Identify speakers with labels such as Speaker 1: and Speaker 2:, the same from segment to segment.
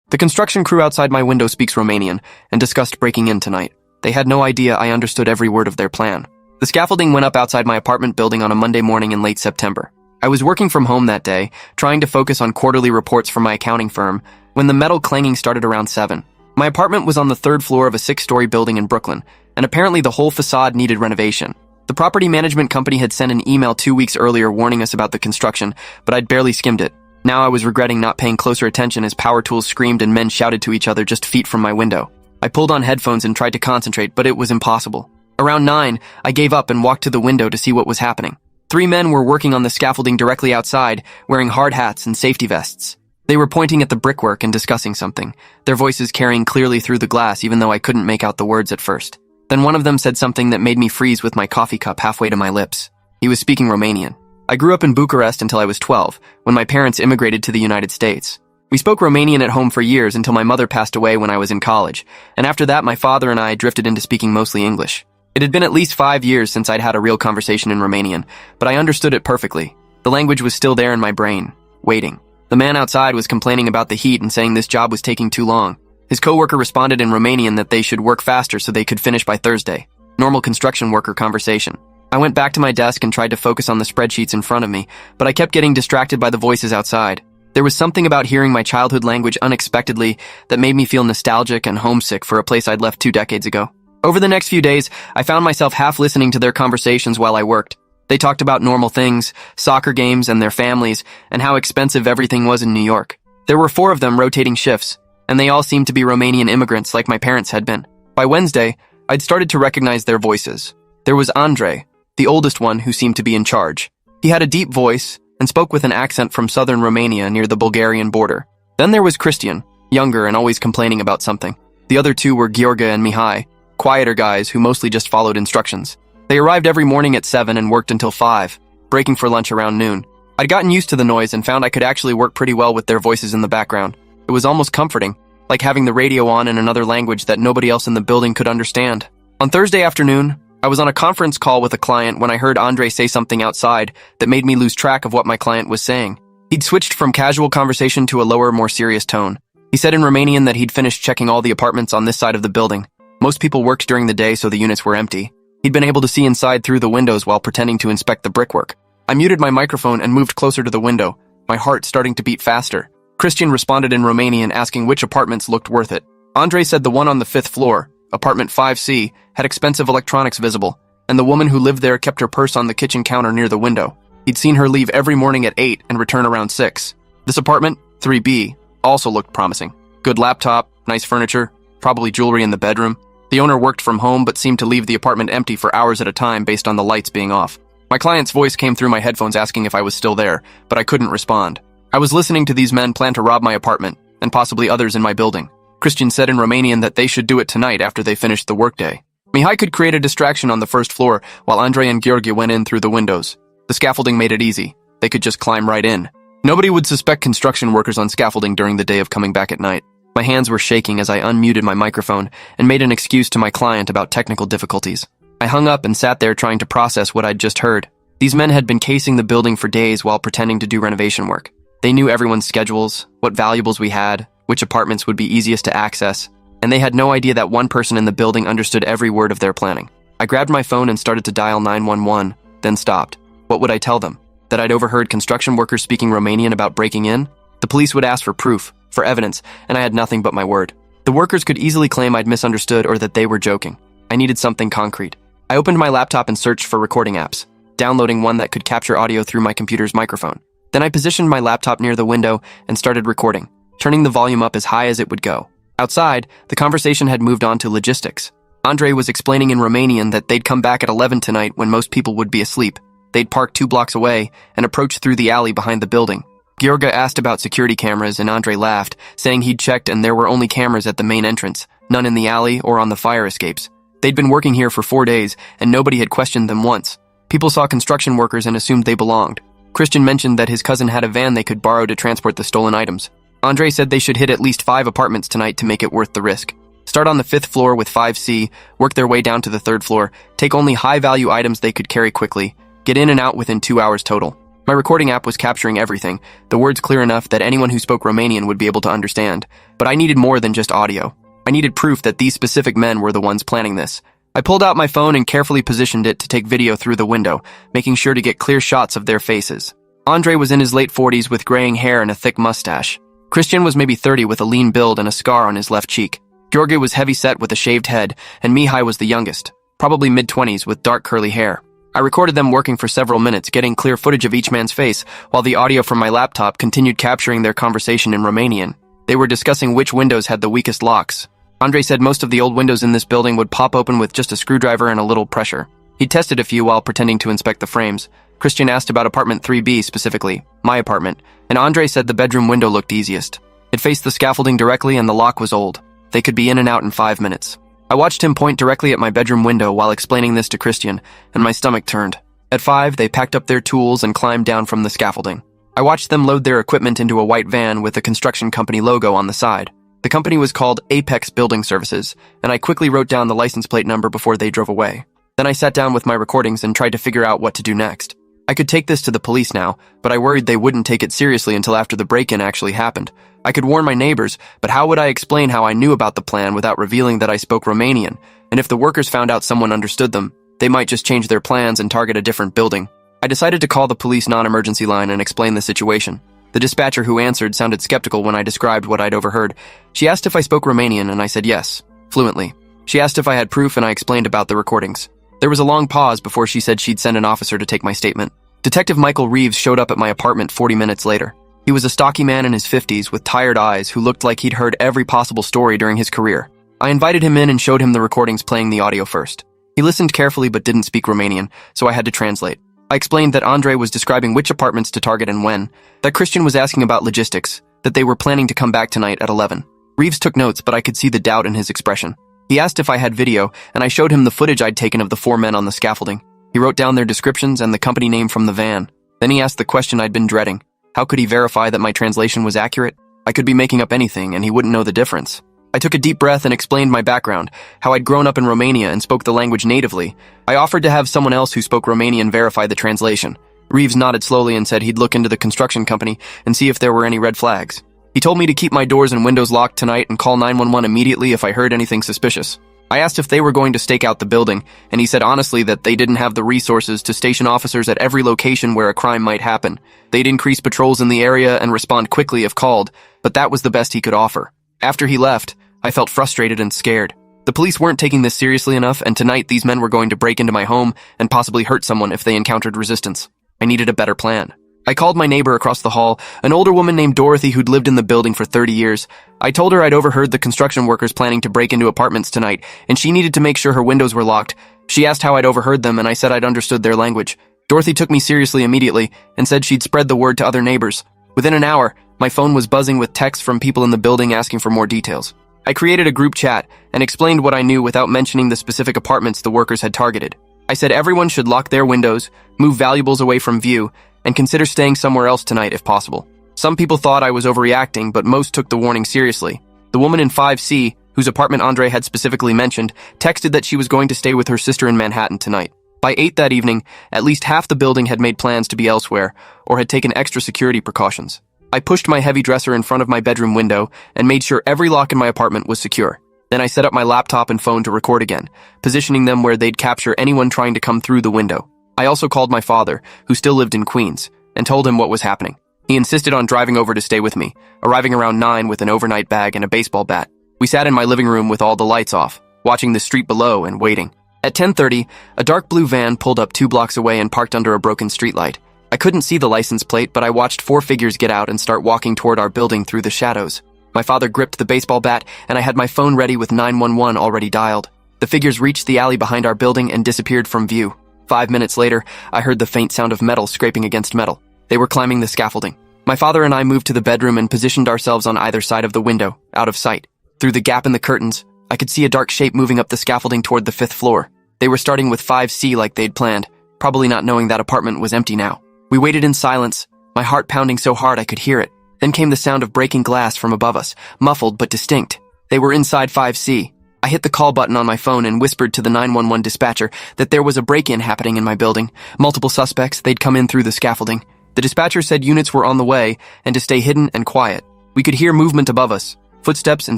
Speaker 1: The construction crew outside my window speaks Romanian and discussed breaking in tonight. They had no idea I understood every word of their plan. The scaffolding went up outside my apartment building on a Monday morning in late September. I was working from home that day, trying to focus on quarterly reports from my accounting firm, when the metal clanging started around 7. My apartment was on the 3rd floor of a 6-story building in Brooklyn, and apparently the whole facade needed renovation. The property management company had sent an email 2 weeks earlier warning us about the construction, but I'd barely skimmed it. Now I was regretting not paying closer attention as power tools screamed and men shouted to each other just feet from my window. I pulled on headphones and tried to concentrate, but it was impossible. Around 9, I gave up and walked to the window to see what was happening. 3 men were working on the scaffolding directly outside, wearing hard hats and safety vests. They were pointing at the brickwork and discussing something, their voices carrying clearly through the glass even though I couldn't make out the words at first. Then one of them said something that made me freeze with my coffee cup halfway to my lips. He was speaking Romanian. I grew up in Bucharest until I was 12, when my parents immigrated to the United States. We spoke Romanian at home for years until my mother passed away when I was in college, and after that my father and I drifted into speaking mostly English. It had been at least 5 years since I'd had a real conversation in Romanian, but I understood it perfectly. The language was still there in my brain, waiting. The man outside was complaining about the heat and saying this job was taking too long. His coworker responded in Romanian that they should work faster so they could finish by Thursday. Normal construction worker conversation. I went back to my desk and tried to focus on the spreadsheets in front of me, but I kept getting distracted by the voices outside. There was something about hearing my childhood language unexpectedly that made me feel nostalgic and homesick for a place I'd left 2 decades ago. Over the next few days, I found myself half listening to their conversations while I worked. They talked about normal things, soccer games and their families, and how expensive everything was in New York. There were 4 of them rotating shifts, and they all seemed to be Romanian immigrants like my parents had been. By Wednesday, I'd started to recognize their voices. There was Andrei, the oldest one who seemed to be in charge. He had a deep voice and spoke with an accent from southern Romania near the Bulgarian border. Then there was Christian, younger and always complaining about something. The other 2 were Gheorghe and Mihai, quieter guys who mostly just followed instructions. They arrived every morning at 7 and worked until 5, breaking for lunch around noon. I'd gotten used to the noise and found I could actually work pretty well with their voices in the background. It was almost comforting, like having the radio on in another language that nobody else in the building could understand. On Thursday afternoon, I was on a conference call with a client when I heard Andrei say something outside that made me lose track of what my client was saying. He'd switched from casual conversation to a lower, more serious tone. He said in Romanian that he'd finished checking all the apartments on this side of the building. Most people worked during the day, so the units were empty. He'd been able to see inside through the windows while pretending to inspect the brickwork. I muted my microphone and moved closer to the window, my heart starting to beat faster. Christian responded in Romanian asking which apartments looked worth it. Andrei said the one on the 5th floor, apartment 5C, had expensive electronics visible, and the woman who lived there kept her purse on the kitchen counter near the window. He'd seen her leave every morning at 8 and return around 6. This apartment, 3B, also looked promising. Good laptop, nice furniture, probably jewelry in the bedroom. The owner worked from home but seemed to leave the apartment empty for hours at a time based on the lights being off. My client's voice came through my headphones asking if I was still there, but I couldn't respond. I was listening to these men plan to rob my apartment, and possibly others in my building. Christian said in Romanian that they should do it tonight after they finished the workday. Mihai could create a distraction on the 1st floor while Andrei and Gheorghe went in through the windows. The scaffolding made it easy. They could just climb right in. Nobody would suspect construction workers on scaffolding during the day of coming back at night. My hands were shaking as I unmuted my microphone and made an excuse to my client about technical difficulties. I hung up and sat there trying to process what I'd just heard. These men had been casing the building for days while pretending to do renovation work. They knew everyone's schedules, what valuables we had, which apartments would be easiest to access, and they had no idea that one person in the building understood every word of their planning. I grabbed my phone and started to dial 911, then stopped. What would I tell them? That I'd overheard construction workers speaking Romanian about breaking in? The police would ask for proof, for evidence, and I had nothing but my word. The workers could easily claim I'd misunderstood or that they were joking. I needed something concrete. I opened my laptop and searched for recording apps, downloading one that could capture audio through my computer's microphone. Then I positioned my laptop near the window and started recording, turning the volume up as high as it would go. Outside, the conversation had moved on to logistics. Andrei was explaining in Romanian that they'd come back at 11 tonight when most people would be asleep. They'd park 2 blocks away and approach through the alley behind the building. Gheorghe asked about security cameras and Andrei laughed, saying he'd checked and there were only cameras at the main entrance, none in the alley or on the fire escapes. They'd been working here for 4 days and nobody had questioned them once. People saw construction workers and assumed they belonged. Christian mentioned that his cousin had a van they could borrow to transport the stolen items. Andrei said they should hit at least 5 apartments tonight to make it worth the risk. Start on the 5th floor with 5C, work their way down to the 3rd floor, take only high-value items they could carry quickly, get in and out within 2 hours total. My recording app was capturing everything, the words clear enough that anyone who spoke Romanian would be able to understand. But I needed more than just audio. I needed proof that these specific men were the ones planning this. I pulled out my phone and carefully positioned it to take video through the window, making sure to get clear shots of their faces. Andre was in his late 40s with graying hair and a thick mustache. Christian was maybe 30 with a lean build and a scar on his left cheek. Georgi was heavy-set with a shaved head, and Mihai was the youngest, probably mid-20s with dark curly hair. I recorded them working for several minutes, getting clear footage of each man's face, while the audio from my laptop continued capturing their conversation in Romanian. They were discussing which windows had the weakest locks. Andre said most of the old windows in this building would pop open with just a screwdriver and a little pressure. He tested a few while pretending to inspect the frames. Christian asked about apartment 3B specifically, my apartment, and Andre said the bedroom window looked easiest. It faced the scaffolding directly and the lock was old. They could be in and out in 5 minutes. I watched him point directly at my bedroom window while explaining this to Christian, and my stomach turned. At 5, they packed up their tools and climbed down from the scaffolding. I watched them load their equipment into a white van with a construction company logo on the side. The company was called Apex Building Services, and I quickly wrote down the license plate number before they drove away. Then I sat down with my recordings and tried to figure out what to do next. I could take this to the police now, but I worried they wouldn't take it seriously until after the break-in actually happened. I could warn my neighbors, but how would I explain how I knew about the plan without revealing that I spoke Romanian? And if the workers found out someone understood them, they might just change their plans and target a different building. I decided to call the police non-emergency line and explain the situation. The dispatcher who answered sounded skeptical when I described what I'd overheard. She asked if I spoke Romanian, and I said yes, fluently. She asked if I had proof, and I explained about the recordings. There was a long pause before she said she'd send an officer to take my statement. Detective Michael Reeves showed up at my apartment 40 minutes later. He was a stocky man in his 50s with tired eyes who looked like he'd heard every possible story during his career. I invited him in and showed him the recordings playing the audio first. He listened carefully but didn't speak Romanian, so I had to translate. I explained that Andre was describing which apartments to target and when, that Christian was asking about logistics, that they were planning to come back tonight at 11. Reeves took notes, but I could see the doubt in his expression. He asked if I had video, and I showed him the footage I'd taken of the 4 men on the scaffolding. He wrote down their descriptions and the company name from the van. Then he asked the question I'd been dreading. How could he verify that my translation was accurate? I could be making up anything, and he wouldn't know the difference. I took a deep breath and explained my background, how I'd grown up in Romania and spoke the language natively. I offered to have someone else who spoke Romanian verify the translation. Reeves nodded slowly and said he'd look into the construction company and see if there were any red flags. He told me to keep my doors and windows locked tonight and call 911 immediately if I heard anything suspicious. I asked if they were going to stake out the building, and he said honestly that they didn't have the resources to station officers at every location where a crime might happen. They'd increase patrols in the area and respond quickly if called, but that was the best he could offer. After he left, I felt frustrated and scared. The police weren't taking this seriously enough, and tonight these men were going to break into my home and possibly hurt someone if they encountered resistance. I needed a better plan. I called my neighbor across the hall, an older woman named Dorothy who'd lived in the building for 30 years. I told her I'd overheard the construction workers planning to break into apartments tonight, and she needed to make sure her windows were locked. She asked how I'd overheard them, and I said I'd understood their language. Dorothy took me seriously immediately and said she'd spread the word to other neighbors. Within an hour, my phone was buzzing with texts from people in the building asking for more details. I created a group chat and explained what I knew without mentioning the specific apartments the workers had targeted. I said everyone should lock their windows, move valuables away from view, and consider staying somewhere else tonight if possible. Some people thought I was overreacting, but most took the warning seriously. The woman in 5C, whose apartment Andre had specifically mentioned, texted that she was going to stay with her sister in Manhattan tonight. By 8 that evening, at least half the building had made plans to be elsewhere or had taken extra security precautions. I pushed my heavy dresser in front of my bedroom window and made sure every lock in my apartment was secure. Then I set up my laptop and phone to record again, positioning them where they'd capture anyone trying to come through the window. I also called my father, who still lived in Queens, and told him what was happening. He insisted on driving over to stay with me, arriving around 9 with an overnight bag and a baseball bat. We sat in my living room with all the lights off, watching the street below and waiting. At 10:30, a dark blue van pulled up 2 blocks away and parked under a broken streetlight. I couldn't see the license plate, but I watched 4 figures get out and start walking toward our building through the shadows. My father gripped the baseball bat, and I had my phone ready with 911 already dialed. The figures reached the alley behind our building and disappeared from view. 5 minutes later, I heard the faint sound of metal scraping against metal. They were climbing the scaffolding. My father and I moved to the bedroom and positioned ourselves on either side of the window, out of sight. Through the gap in the curtains, I could see a dark shape moving up the scaffolding toward the 5th floor. They were starting with 5C like they'd planned, probably not knowing that apartment was empty now. We waited in silence, my heart pounding so hard I could hear it. Then came the sound of breaking glass from above us, muffled but distinct. They were inside 5C. I hit the call button on my phone and whispered to the 911 dispatcher that there was a break-in happening in my building. Multiple suspects, they'd come in through the scaffolding. The dispatcher said units were on the way and to stay hidden and quiet. We could hear movement above us, footsteps and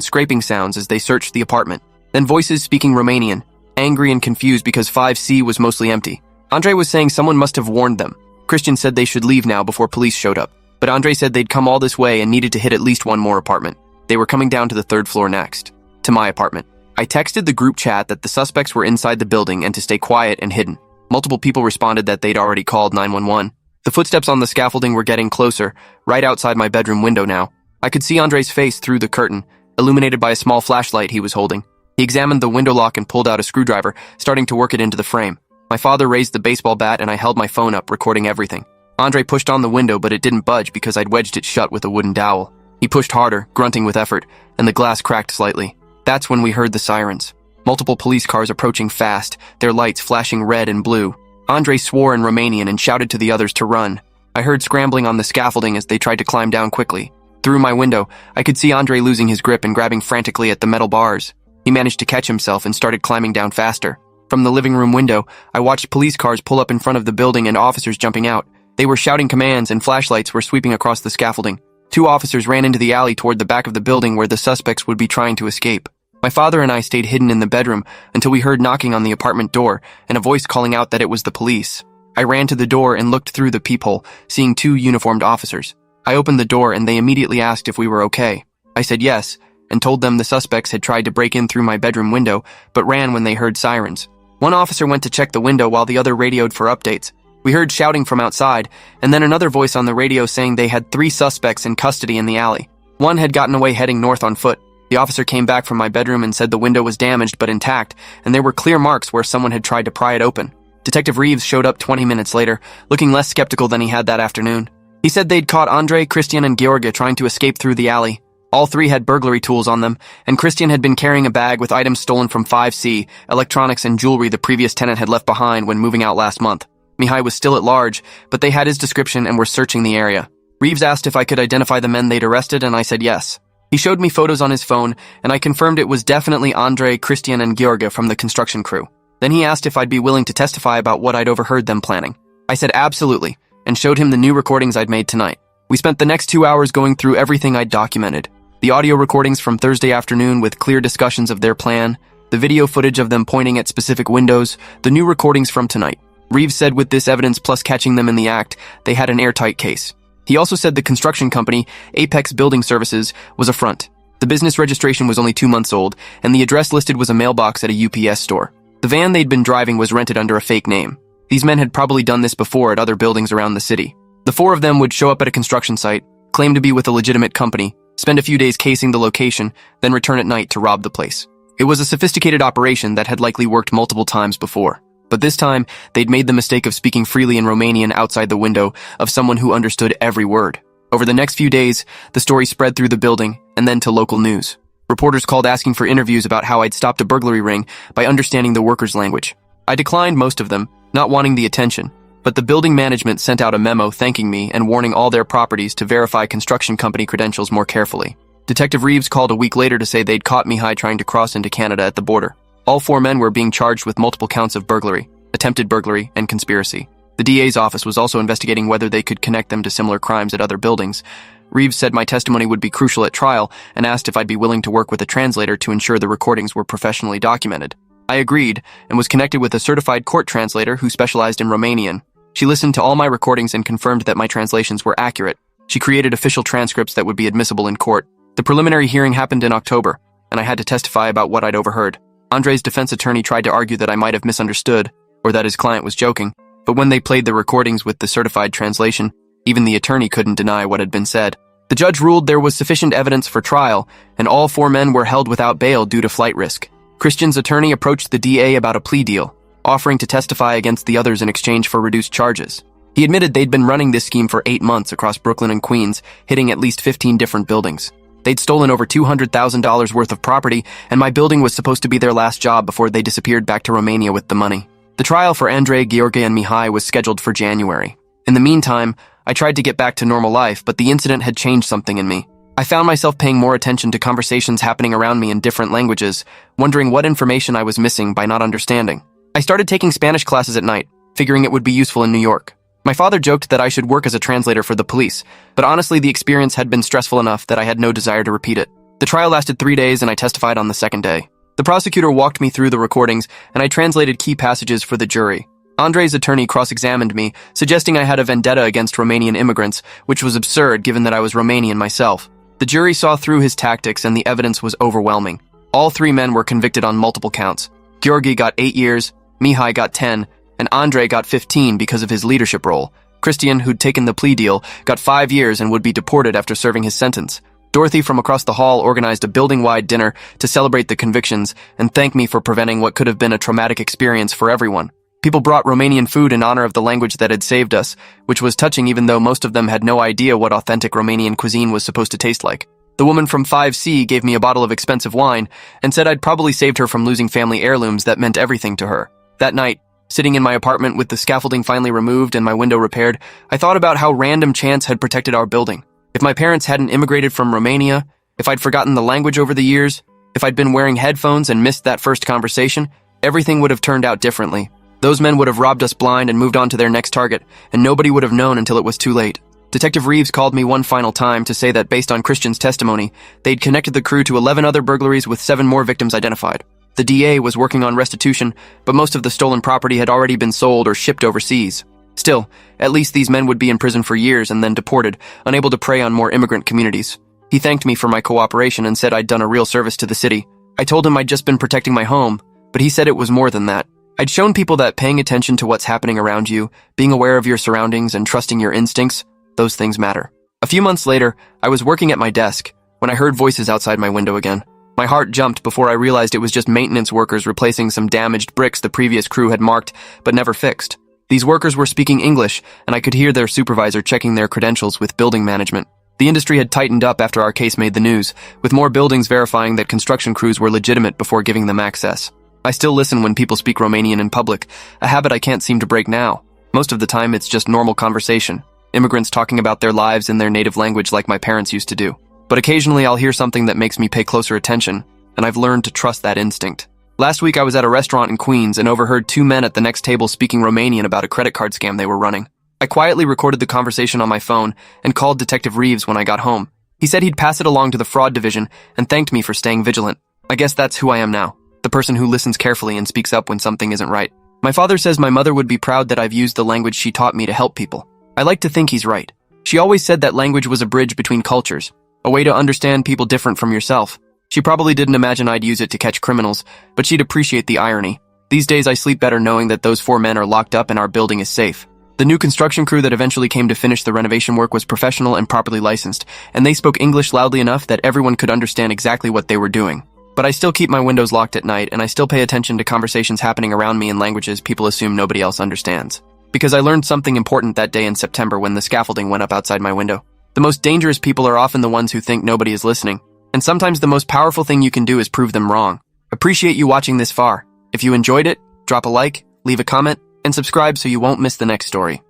Speaker 1: scraping sounds as they searched the apartment. Then voices speaking Romanian, angry and confused because 5C was mostly empty. Andre was saying someone must have warned them. Christian said they should leave now before police showed up. But Andre said they'd come all this way and needed to hit at least one more apartment. They were coming down to the 3rd floor next, to my apartment. I texted the group chat that the suspects were inside the building and to stay quiet and hidden. Multiple people responded that they'd already called 911. The footsteps on the scaffolding were getting closer, right outside my bedroom window now. I could see Andre's face through the curtain, illuminated by a small flashlight he was holding. He examined the window lock and pulled out a screwdriver, starting to work it into the frame. My father raised the baseball bat and I held my phone up, recording everything. Andre pushed on the window, but it didn't budge because I'd wedged it shut with a wooden dowel. He pushed harder, grunting with effort, and the glass cracked slightly. That's when we heard the sirens. Multiple police cars approaching fast, their lights flashing red and blue. Andre swore in Romanian and shouted to the others to run. I heard scrambling on the scaffolding as they tried to climb down quickly. Through my window, I could see Andre losing his grip and grabbing frantically at the metal bars. He managed to catch himself and started climbing down faster. From the living room window, I watched police cars pull up in front of the building and officers jumping out. They were shouting commands and flashlights were sweeping across the scaffolding. 2 officers ran into the alley toward the back of the building where the suspects would be trying to escape. My father and I stayed hidden in the bedroom until we heard knocking on the apartment door and a voice calling out that it was the police. I ran to the door and looked through the peephole, seeing 2 uniformed officers. I opened the door and they immediately asked if we were okay. I said yes, and told them the suspects had tried to break in through my bedroom window, but ran when they heard sirens. One officer went to check the window while the other radioed for updates. We heard shouting from outside, and then another voice on the radio saying they had 3 suspects in custody in the alley. One had gotten away heading north on foot. The officer came back from my bedroom and said the window was damaged but intact, and there were clear marks where someone had tried to pry it open. Detective Reeves showed up 20 minutes later, looking less skeptical than he had that afternoon. He said they'd caught Andre, Christian, and Georgia trying to escape through the alley. All 3 had burglary tools on them, and Christian had been carrying a bag with items stolen from 5C, electronics and jewelry the previous tenant had left behind when moving out last month. Mihai was still at large, but they had his description and were searching the area. Reeves asked if I could identify the men they'd arrested, and I said yes. He showed me photos on his phone, and I confirmed it was definitely Andre, Christian, and Georgia from the construction crew. Then he asked if I'd be willing to testify about what I'd overheard them planning. I said absolutely, and showed him the new recordings I'd made tonight. We spent the next 2 hours going through everything I'd documented. The audio recordings from Thursday afternoon with clear discussions of their plan, the video footage of them pointing at specific windows, the new recordings from tonight. Reeves said with this evidence plus catching them in the act, they had an airtight case. He also said the construction company, Apex Building Services, was a front. The business registration was only 2 months old, and the address listed was a mailbox at a UPS store. The van they'd been driving was rented under a fake name. These men had probably done this before at other buildings around the city. The 4 of them would show up at a construction site, claim to be with a legitimate company, spend a few days casing the location, then return at night to rob the place. It was a sophisticated operation that had likely worked multiple times before. But this time, they'd made the mistake of speaking freely in Romanian outside the window of someone who understood every word. Over the next few days, the story spread through the building and then to local news. Reporters called asking for interviews about how I'd stopped a burglary ring by understanding the workers' language. I declined most of them, not wanting the attention, but the building management sent out a memo thanking me and warning all their properties to verify construction company credentials more carefully. Detective Reeves called a week later to say they'd caught Mihai trying to cross into Canada at the border. All 4 men were being charged with multiple counts of burglary, attempted burglary, and conspiracy. The DA's office was also investigating whether they could connect them to similar crimes at other buildings. Reeves said my testimony would be crucial at trial and asked if I'd be willing to work with a translator to ensure the recordings were professionally documented. I agreed and was connected with a certified court translator who specialized in Romanian. She listened to all my recordings and confirmed that my translations were accurate. She created official transcripts that would be admissible in court. The preliminary hearing happened in October, and I had to testify about what I'd overheard. Andre's defense attorney tried to argue that I might have misunderstood, or that his client was joking, but when they played the recordings with the certified translation, even the attorney couldn't deny what had been said. The judge ruled there was sufficient evidence for trial, and all 4 men were held without bail due to flight risk. Christian's attorney approached the DA about a plea deal, offering to testify against the others in exchange for reduced charges. He admitted they'd been running this scheme for 8 months across Brooklyn and Queens, hitting at least 15 different buildings. They'd stolen over $200,000 worth of property, and my building was supposed to be their last job before they disappeared back to Romania with the money. The trial for Andre, Georgia, and Mihai was scheduled for January. In the meantime, I tried to get back to normal life, but the incident had changed something in me. I found myself paying more attention to conversations happening around me in different languages, wondering what information I was missing by not understanding. I started taking Spanish classes at night, figuring it would be useful in New York. My father joked that I should work as a translator for the police, but honestly, the experience had been stressful enough that I had no desire to repeat it. The trial lasted 3 days and I testified on the second day. The prosecutor walked me through the recordings and I translated key passages for the jury. Andrei's attorney cross-examined me, suggesting I had a vendetta against Romanian immigrants, which was absurd given that I was Romanian myself. The jury saw through his tactics and the evidence was overwhelming. All 3 men were convicted on multiple counts. Georgi got 8 years, Mihai got 10, and Andrei got 15 because of his leadership role. Christian, who'd taken the plea deal, got 5 years and would be deported after serving his sentence. Dorothy from across the hall organized a building-wide dinner to celebrate the convictions and thank me for preventing what could have been a traumatic experience for everyone. People brought Romanian food in honor of the language that had saved us, which was touching even though most of them had no idea what authentic Romanian cuisine was supposed to taste like. The woman from 5C gave me a bottle of expensive wine and said I'd probably saved her from losing family heirlooms that meant everything to her. That night, sitting in my apartment with the scaffolding finally removed and my window repaired, I thought about how random chance had protected our building. If my parents hadn't immigrated from Romania, if I'd forgotten the language over the years, if I'd been wearing headphones and missed that first conversation, everything would have turned out differently. Those men would have robbed us blind and moved on to their next target, and nobody would have known until it was too late. Detective Reeves called me one final time to say that based on Christian's testimony, they'd connected the crew to 11 other burglaries with 7 more victims identified. The DA was working on restitution, but most of the stolen property had already been sold or shipped overseas. Still, at least these men would be in prison for years and then deported, unable to prey on more immigrant communities. He thanked me for my cooperation and said I'd done a real service to the city. I told him I'd just been protecting my home, but he said it was more than that. I'd shown people that paying attention to what's happening around you, being aware of your surroundings, and trusting your instincts, those things matter. A few months later, I was working at my desk when I heard voices outside my window again. My heart jumped before I realized it was just maintenance workers replacing some damaged bricks the previous crew had marked but never fixed. These workers were speaking English, and I could hear their supervisor checking their credentials with building management. The industry had tightened up after our case made the news, with more buildings verifying that construction crews were legitimate before giving them access. I still listen when people speak Romanian in public, a habit I can't seem to break now. Most of the time, it's just normal conversation. Immigrants talking about their lives in their native language like my parents used to do. But occasionally I'll hear something that makes me pay closer attention, and I've learned to trust that instinct. Last week I was at a restaurant in Queens and overheard 2 men at the next table speaking Romanian about a credit card scam they were running. I quietly recorded the conversation on my phone and called Detective Reeves when I got home. He said he'd pass it along to the fraud division and thanked me for staying vigilant. I guess that's who I am now. The person who listens carefully and speaks up when something isn't right. My father says my mother would be proud that I've used the language she taught me to help people. I like to think he's right. She always said that language was a bridge between cultures, a way to understand people different from yourself. She probably didn't imagine I'd use it to catch criminals, but she'd appreciate the irony. These days I sleep better knowing that those 4 men are locked up and our building is safe. The new construction crew that eventually came to finish the renovation work was professional and properly licensed, and they spoke English loudly enough that everyone could understand exactly what they were doing. But I still keep my windows locked at night, and I still pay attention to conversations happening around me in languages people assume nobody else understands. Because I learned something important that day in September when the scaffolding went up outside my window. The most dangerous people are often the ones who think nobody is listening. And sometimes the most powerful thing you can do is prove them wrong. Appreciate you watching this far. If you enjoyed it, drop a like, leave a comment, and subscribe so you won't miss the next story.